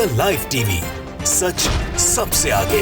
The live TV, सच सबसे आगे।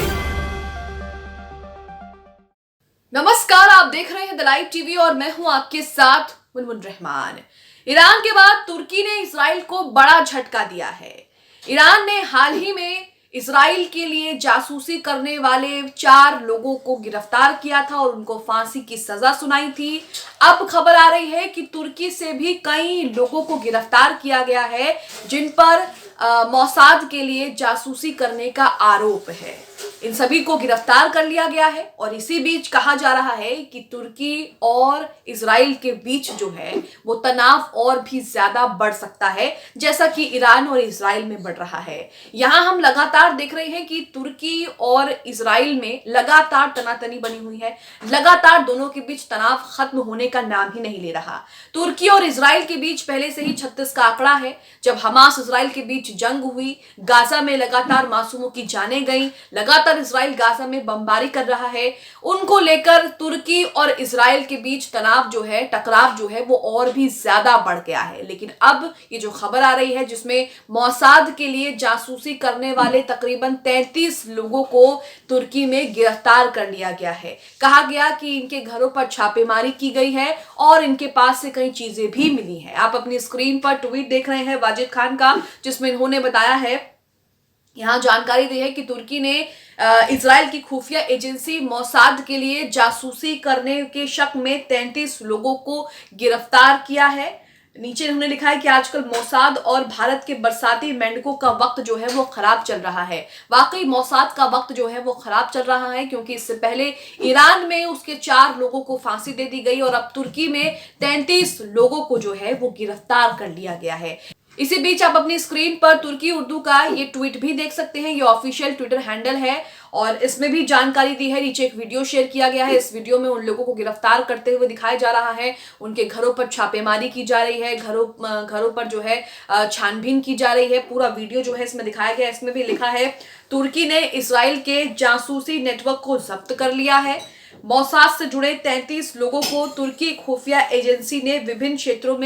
नमस्कार, आप देख रहे हैं द लाइव टीवी और मैं हूं आपके साथ मुनमुन रहमान। ईरान के बाद तुर्की ने इजराइल को बड़ा झटका दिया है। ईरान ने हाल ही में इजराइल के लिए जासूसी करने वाले 4 लोगों को गिरफ्तार किया था और उनको फांसी की सजा सुनाई थी। अब खबर आ रही है कि तुर्की से भी कई लोगों को गिरफ्तार किया गया है जिन पर मोसाद के लिए जासूसी करने का आरोप है। इन सभी को गिरफ्तार कर लिया गया है और इसी बीच कहा जा रहा है कि तुर्की और इजराइल के बीच जो है वो तनाव और भी ज्यादा बढ़ सकता है, जैसा कि ईरान और इजराइल में बढ़ रहा है। यहां हम लगातार देख रहे हैं कि तुर्की और इजराइल में लगातार तनातनी बनी हुई है। लगातार दोनों के बीच तनाव खत्म होने का नाम ही नहीं ले रहा। तुर्की और इजराइल के बीच पहले से ही 36 का आंकड़ा है। जब हमास इजराइल के बीच जंग हुई, गाजा में लगातार मासूमों की जानें गई, लगातार इजराइल गाजा में बमबारी कर रहा है। उनको लेकर तुर्की और इजराइल के बीच तनाव जो है, टकराव जो है वो और भी ज्यादा बढ़ गया है। लेकिन अब ये जो खबर आ रही है जिसमें मोसाद के लिए जासूसी करने वाले तकरीबन 33 लोगों को तुर्की में गिरफ्तार कर लिया गया है। कहा गया कि इनके घरों पर छापेमारी की गई है और इनके पास से कई चीजें भी मिली हैं। आप अपनी स्क्रीन पर ट्वीट देख रहे हैं वाजिद खान का, जिसमें इन्होंने बताया है, यहां जानकारी दी है कि तुर्की ने इजराइल की खुफिया एजेंसी मोसाद के लिए जासूसी करने के शक में 33 लोगों को गिरफ्तार किया है। नीचे उन्होंने लिखा है कि आजकल मोसाद और भारत के बरसाती मेंढकों का वक्त जो है वो खराब चल रहा है। वाकई मोसाद का वक्त जो है वो खराब चल रहा है, क्योंकि इससे पहले ईरान में उसके 4 लोगों को फांसी दे दी गई और अब तुर्की में 33 लोगों को जो है वो गिरफ्तार कर लिया गया है। इसी बीच आप अपनी स्क्रीन पर तुर्की उर्दू का ये ट्वीट भी देख सकते हैं। ये ऑफिशियल ट्विटर हैंडल है और इसमें भी जानकारी दी है। नीचे एक वीडियो शेयर किया गया है। इस वीडियो में उन लोगों को गिरफ्तार करते हुए दिखाया जा रहा है। उनके घरों पर छापेमारी की जा रही है, घरों पर जो है छानबीन की जा रही है। पूरा वीडियो जो है इसमें दिखाया गया है। इसमें भी लिखा है, तुर्की ने इजराइल के जासूसी नेटवर्क को जब्त कर लिया है। मोसाद से जुड़े 33 लोगों को तुर्की खुफिया एजेंसी ने विभिन्न क्षेत्रों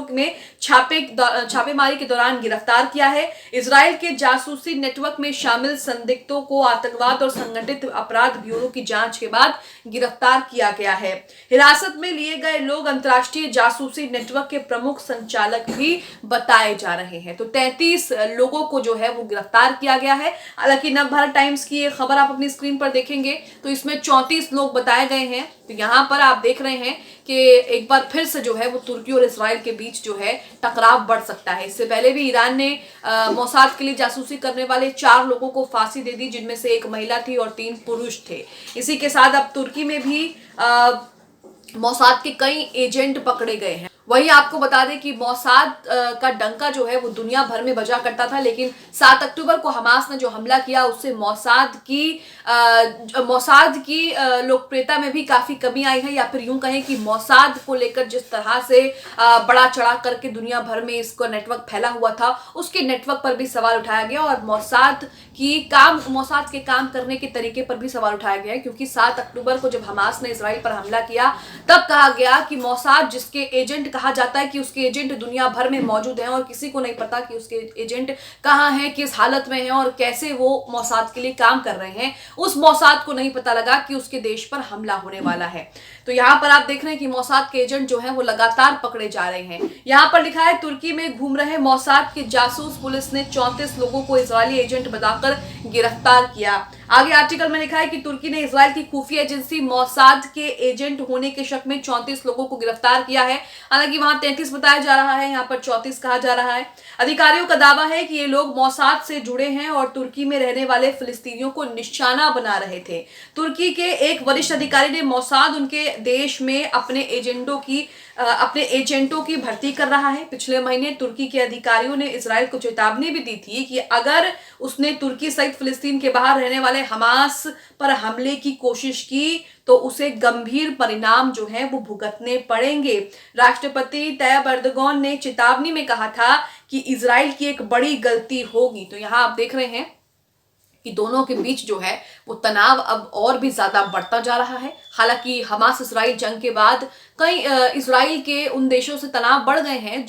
में छापेमारी के दौरान गिरफ्तार किया है। इजराइल के जासूसी नेटवर्क में शामिल संदिग्धों को आतंकवाद और संगठित अपराध ब्यूरो की जांच के बाद गिरफ्तार किया गया है। हिरासत में लिए गए लोग अंतर्राष्ट्रीय जासूसी नेटवर्क के प्रमुख संचालक भी बताए जा रहे हैं। तो 33 लोगों को जो है वो गिरफ्तार किया गया है। हालांकि नवभारत टाइम्स की ये खबर आप अपनी स्क्रीन पर देखेंगे तो इसमें 34 लोग बताए गए हैं। तो यहां पर आप देख रहे हैं कि एक बार फिर से जो है वो तुर्की और इजराइल के बीच जो है टकराव बढ़ सकता है। इससे पहले भी ईरान ने मोसाद के लिए जासूसी करने वाले 4 लोगों को फांसी दे दी, जिनमें से 1 महिला थी और 3 पुरुष थे। इसी के साथ अब तुर्की में भी मोसाद के कई एजेंट पकड़े गए हैं। वहीं आपको बता दें कि मोसाद का डंका जो है वो दुनिया भर में बजा करता था, लेकिन 7 अक्टूबर को हमास ने जो हमला किया उससे मोसाद की लोकप्रियता में भी काफी कमी आई है। या फिर यूं कहें कि मोसाद को लेकर जिस तरह से बड़ा चढ़ा करके दुनिया भर में इसका नेटवर्क फैला हुआ था, उसके नेटवर्क पर भी सवाल उठाया गया और मोसाद के काम करने के तरीके पर भी सवाल उठाया गया है। क्योंकि 7 अक्टूबर को जब हमास ने इजराइल पर हमला किया तब कहा गया कि मोसाद, जिसके एजेंट कहा जाता है कि उसके एजेंट दुनिया भर में मौजूद हैं और किसी को नहीं पता कि उसके एजेंट कहां हैं, किस हालत में हैं और कैसे वो मोसाद के लिए काम कर रहे हैं, उस मोसाद को नहीं पता लगा कि उसके देश पर हमला होने वाला है। तो यहां पर आप देख रहे हैं कि मोसाद के एजेंट जो हैं वो लगातार पकड़े जा रहे हैं। यहां पर लिखा है, तुर्की में घूम रहे मोसाद के जासूस पुलिस ने 34 लोगों को इजरायली एजेंट बताकर गिरफ्तार किया। आगे आर्टिकल में लिखा है कि तुर्की ने इजराइल की खुफिया एजेंसी मोसाद के एजेंट होने के शक में 34 लोगों को गिरफ्तार किया है। हालांकि वहां 33 बताया जा रहा है, यहाँ पर 34 कहा जा रहा है। अधिकारियों का दावा है कि ये लोग मोसाद से जुड़े हैं और तुर्की में रहने वाले फिलिस्तीनियों को निशाना बना रहे थे। तुर्की के एक वरिष्ठ अधिकारी ने मोसाद उनके देश में अपने एजेंटों की भर्ती कर रहा है। पिछले महीने तुर्की के अधिकारियों ने इजराइल को चेतावनी भी दी थी कि अगर उसने तुर्की सहित फिलिस्तीन के बाहर रहने वाले हमास पर हमले की कोशिश की तो उसे गंभीर परिणाम जो है वो भुगतने पड़ेंगे। राष्ट्रपति तैयब एर्दोगान ने चेतावनी में कहा था कि इजराइल की एक बड़ी गलती होगी। तो यहां आप देख रहे हैं कि दोनों के बीच जो है वो तनाव अब और भी ज्यादा बढ़ता जा रहा है। हालांकि हमास इजराइल जंग के बाद कई इजराइल के उन देशों से तनाव बढ़ गए हैं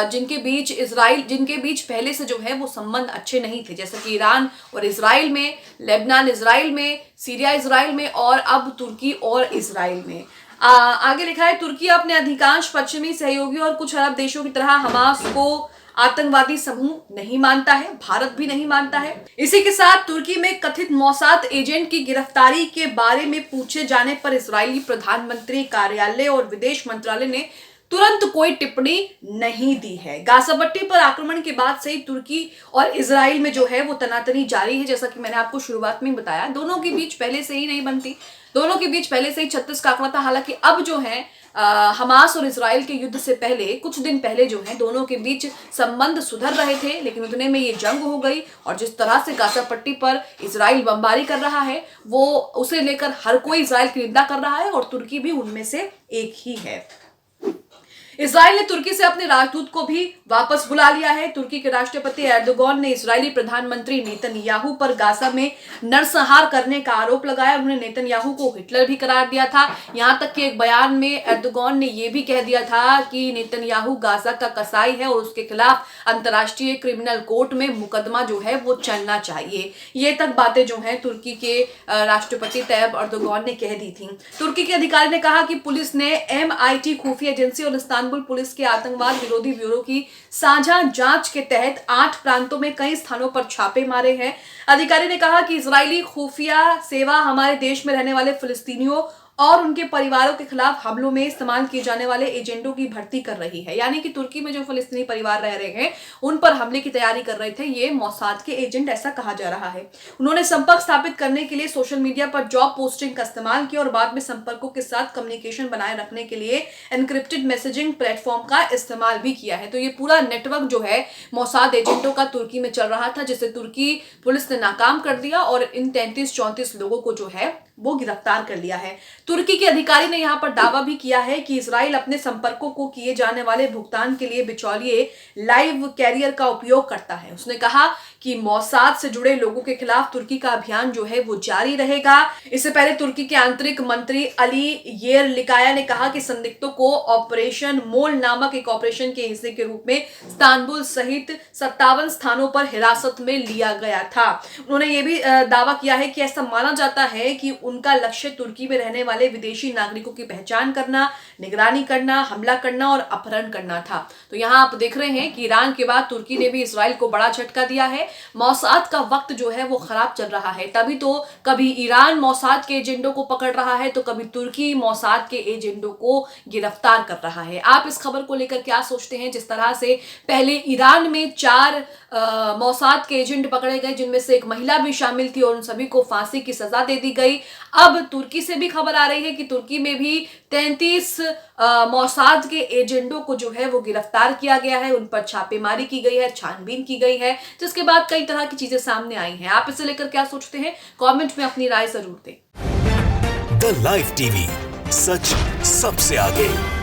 जिनके बीच पहले से जो है वो संबंध अच्छे नहीं थे, जैसे कि ईरान और इजराइल में, लेबनान इजराइल में, सीरिया इजराइल में और अब तुर्की और इजराइल में। आगे लिखा है, तुर्की अपने अधिकांश पश्चिमी सहयोगी और कुछ अरब देशों की तरह हमास को आतंकवादी समूह नहीं मानता है, भारत भी नहीं मानता है। इसी के साथ तुर्की में कथित मोसाद एजेंट की गिरफ्तारी के बारे में पूछे जाने पर इजरायली प्रधानमंत्री कार्यालय और विदेश मंत्रालय ने तुरंत कोई टिप्पणी नहीं दी है। गाजा पट्टी पर आक्रमण के बाद से ही तुर्की और इजराइल में जो है वो तनातनी जारी है। जैसा कि मैंने आपको शुरुआत में बताया, दोनों के बीच पहले से ही नहीं बनती, दोनों के बीच पहले से ही 36 का आंकड़ा था। हालांकि अब जो है हमास और इजराइल के युद्ध से पहले कुछ दिन पहले जो है दोनों के बीच संबंध सुधर रहे थे, लेकिन उतने में ये जंग हो गई और जिस तरह से गाजा पट्टी पर इजराइल बमबारी कर रहा है वो उसे लेकर हर कोई इजराइल की निंदा कर रहा है और तुर्की भी उनमें से एक ही है। इजराइल ने तुर्की से अपने राजदूत को भी वापस बुला लिया है। तुर्की के राष्ट्रपति एर्दोगन ने इजरायली प्रधानमंत्री नेतन्याहू पर गाजा में नरसंहार करने का आरोप लगाया। उन्होंने नेतन्याहू को हिटलर भी करार दिया था। यहां तक कि एक बयान में एर्दोगन ने यह भी कह दिया था कि नेतन्याहू गाजा का कसाई है और उसके खिलाफ अंतर्राष्ट्रीय क्रिमिनल कोर्ट में मुकदमा जो है वो चलना चाहिए। ये तक बातें जो है तुर्की के राष्ट्रपति तैयब एर्दोगन ने कह दी थी। तुर्की के अधिकारी ने कहा कि पुलिस ने MIT खुफिया एजेंसी और इस्तांबुल पुलिस के आतंकवाद विरोधी ब्यूरो की साझा जांच के तहत 8 प्रांतों में कई स्थानों पर छापे मारे हैं। अधिकारी ने कहा कि इजरायली खुफिया सेवा हमारे देश में रहने वाले फिलिस्तीनियों और उनके परिवारों के खिलाफ हमलों में इस्तेमाल किए जाने वाले एजेंटों की भर्ती कर रही है। यानी कि तुर्की में जो फिलिस्तीनी परिवार रह रहे हैं उन पर हमले की तैयारी कर रहे थे ये मोसाद के एजेंट, ऐसा कहा जा रहा है। उन्होंने संपर्क स्थापित करने के लिए सोशल मीडिया पर जॉब पोस्टिंग का इस्तेमाल किया और बाद में संपर्कों के साथ कम्युनिकेशन बनाए रखने के लिए एनक्रिप्टेड मैसेजिंग प्लेटफॉर्म का इस्तेमाल भी किया है। तो ये पूरा नेटवर्क जो है मोसाद एजेंटों का तुर्की में चल रहा था, जिसे तुर्की पुलिस ने नाकाम कर दिया और इन 33-34 लोगों को जो है वो गिरफ्तार कर लिया है। तुर्की के अधिकारी ने यहां पर दावा भी किया है कि इजराइल अपने संपर्कों को किए जाने वाले भुगतान के लिए बिचौलिए लाइव कैरियर का उपयोग करता है। उसने कहा कि मोसाद से जुड़े लोगों के खिलाफ तुर्की का अभियान जो है वो जारी रहेगा। इससे पहले तुर्की के आंतरिक मंत्री अली येरलिकाया ने कहा कि संदिग्धों को ऑपरेशन मोल नामक एक ऑपरेशन के हिस्से के रूप में इस्तांबुल सहित 57 स्थानों पर हिरासत में लिया गया था। उन्होंने ये भी दावा किया है कि ऐसा माना जाता है कि उनका लक्ष्य तुर्की में रहने वाले विदेशी नागरिकों की पहचान करना, निगरानी करना, हमला करना और अपहरण करना था। तो यहाँ आप देख रहे हैं कि ईरान के बाद तुर्की ने भी इजराइल को बड़ा झटका दिया है। मोसाद का वक्त जो है वो खराब चल रहा है, तभी तो कभी ईरान मोसाद के एजेंटों को पकड़ रहा है तो कभी तुर्की मोसाद के एजेंटों को गिरफ्तार कर रहा है। आप इस खबर को लेकर क्या सोचते हैं? जिस तरह से पहले ईरान में 4 मोसाद के एजेंट पकड़े गए जिनमें से एक महिला भी शामिल थी और उन सभी को फांसी की सजा दे दी गई। अब तुर्की से भी खबर आ रही है कि तुर्की में भी 33 मोसाद के एजेंटों को जो है वो गिरफ्तार किया गया है, उन पर छापेमारी की गई है, छानबीन की गई है, जिसके बाद कई तरह की चीजें सामने आई हैं। आप इसे लेकर क्या सोचते हैं? कमेंट में अपनी राय जरूर दें। द लाइव टीवी, सच सबसे आगे।